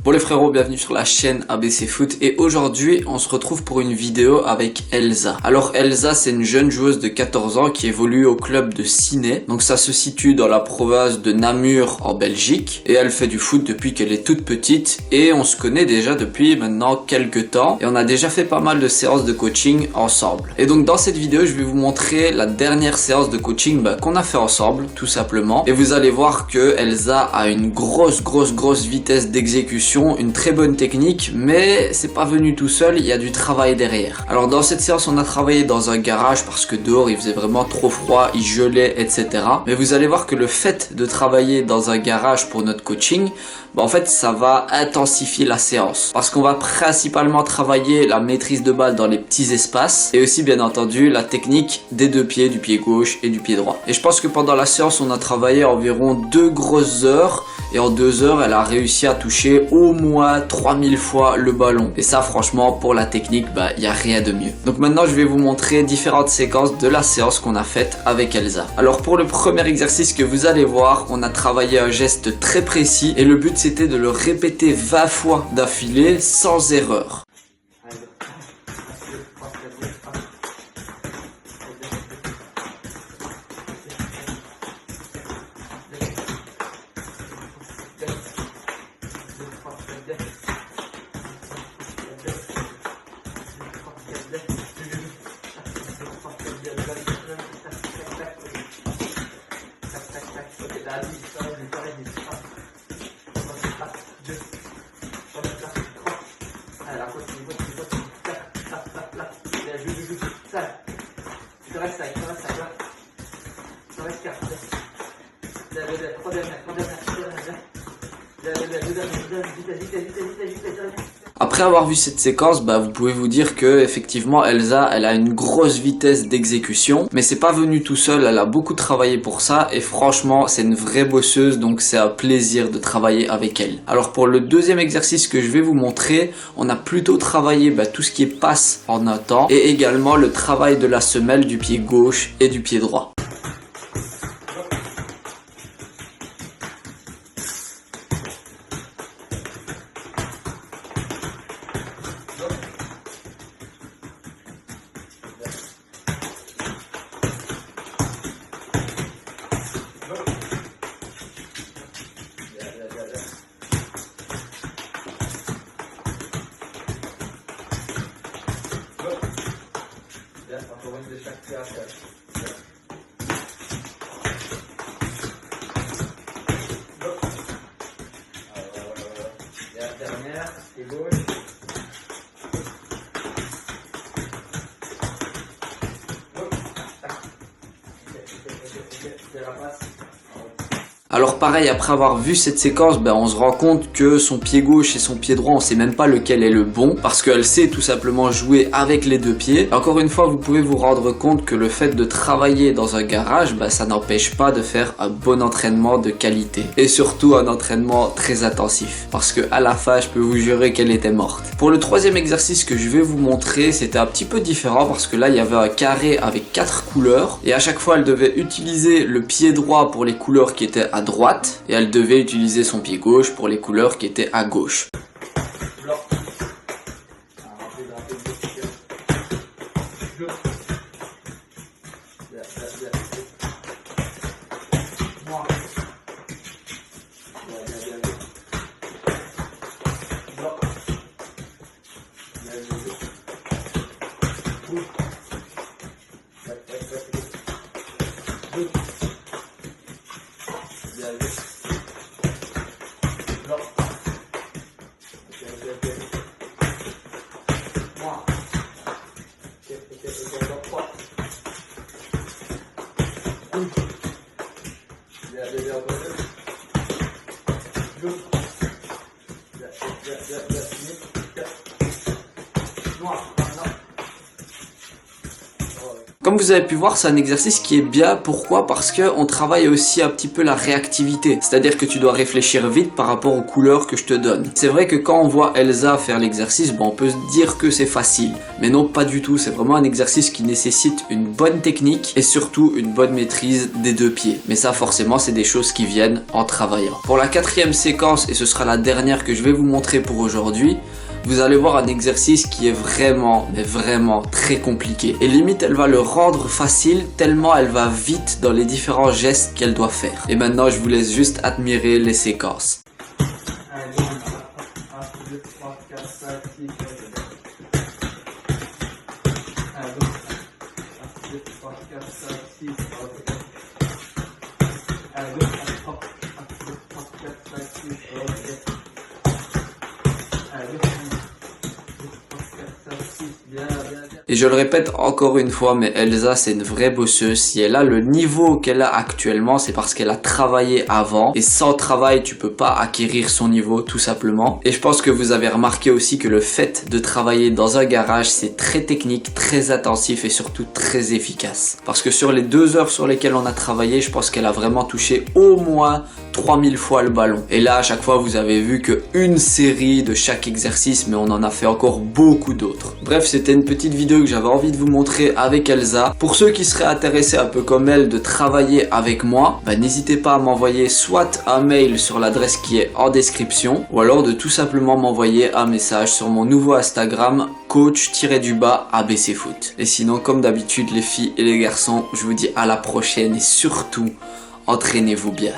Bon les frérots, bienvenue sur la chaîne ABC Foot et aujourd'hui on se retrouve pour une vidéo avec Elsa. Alors Elsa, c'est une jeune joueuse de 14 ans qui évolue au club de Ciney. Donc ça se situe dans la province de Namur en Belgique et elle fait du foot depuis qu'elle est toute petite et on se connaît déjà depuis maintenant quelques temps et on a déjà fait pas mal de séances de coaching ensemble. Et donc dans cette vidéo je vais vous montrer la dernière séance de coaching qu'on a fait ensemble tout simplement et vous allez voir que Elsa a une grosse vitesse d'exécution, une très bonne technique, mais c'est pas venu tout seul, il y a du travail derrière. Alors dans cette séance on a travaillé dans un garage parce que dehors il faisait vraiment trop froid, il gelait, etc. Mais vous allez voir que le fait de travailler dans un garage pour notre coaching, en fait ça va intensifier la séance parce qu'on va principalement travailler la maîtrise de balle dans les petits espaces et aussi bien entendu la technique des deux pieds, du pied gauche et du pied droit. Et je pense que pendant la séance on a travaillé environ 2 grosses heures et en 2 heures elle a réussi à toucher au moins 3000 fois le ballon. Et ça franchement pour la technique il n'y a rien de mieux. Donc maintenant je vais vous montrer différentes séquences de la séance qu'on a faite avec Elsa. Alors pour le premier exercice que vous allez voir, on a travaillé un geste très précis et le but c'était de le répéter 20 fois d'affilée sans erreur. Après avoir vu cette séquence, vous pouvez vous dire que effectivement Elsa, elle a une grosse vitesse d'exécution, mais c'est pas venu tout seul, elle a beaucoup travaillé pour ça et franchement c'est une vraie bosseuse, donc c'est un plaisir de travailler avec elle. Alors pour le deuxième exercice que je vais vous montrer, on a plutôt travaillé tout ce qui est passe en un temps et également le travail de la semelle du pied gauche et du pied droit. Alors pareil, après avoir vu cette séquence, on se rend compte que son pied gauche et son pied droit, on sait même pas lequel est le bon parce qu'elle sait tout simplement jouer avec les deux pieds. Encore une fois, vous pouvez vous rendre compte que le fait de travailler dans un garage, ça n'empêche pas de faire un bon entraînement de qualité et surtout un entraînement très intensif parce que à la fin, je peux vous jurer qu'elle était morte. Pour le troisième exercice que je vais vous montrer, c'était un petit peu différent parce que là, il y avait un carré avec 4 couleurs et à chaque fois, elle devait utiliser le pied droit pour les couleurs qui étaient à droite et elle devait utiliser son pied gauche pour les couleurs qui étaient à gauche. Comme vous avez pu voir, c'est un exercice qui est bien. Pourquoi? Parce que on travaille aussi un petit peu la réactivité. C'est-à-dire que tu dois réfléchir vite par rapport aux couleurs que je te donne. C'est vrai que quand on voit Elsa faire l'exercice, bon, on peut se dire que c'est facile. Mais non, pas du tout. C'est vraiment un exercice qui nécessite une bonne technique et surtout une bonne maîtrise des deux pieds. Mais ça, forcément, c'est des choses qui viennent en travaillant. Pour la quatrième séquence, et ce sera la dernière que je vais vous montrer pour aujourd'hui, vous allez voir un exercice qui est vraiment, mais vraiment très compliqué. Et limite, elle va le rendre facile tellement elle va vite dans les différents gestes qu'elle doit faire. Et maintenant, je vous laisse juste admirer les séquences. Et je le répète encore une fois, mais Elsa, c'est une vraie bosseuse. Si elle a le niveau qu'elle a actuellement, c'est parce qu'elle a travaillé avant. Et sans travail, tu peux pas acquérir son niveau, tout simplement. Et je pense que vous avez remarqué aussi que le fait de travailler dans un garage, c'est très technique, très intensif et surtout très efficace. Parce que sur les 2 heures sur lesquelles on a travaillé, je pense qu'elle a vraiment touché au moins 3000 fois le ballon. Et là, à chaque fois, vous avez vu qu'une série de chaque exercice, mais on en a fait encore beaucoup d'autres. Bref, c'était une petite vidéo que j'avais envie de vous montrer avec Elsa. Pour ceux qui seraient intéressés un peu comme elle de travailler avec moi, n'hésitez pas à m'envoyer soit un mail sur l'adresse qui est en description, ou alors de tout simplement m'envoyer un message sur mon nouveau Instagram coach-abcfoot. Et sinon, comme d'habitude, les filles et les garçons, je vous dis à la prochaine et surtout, entraînez-vous bien.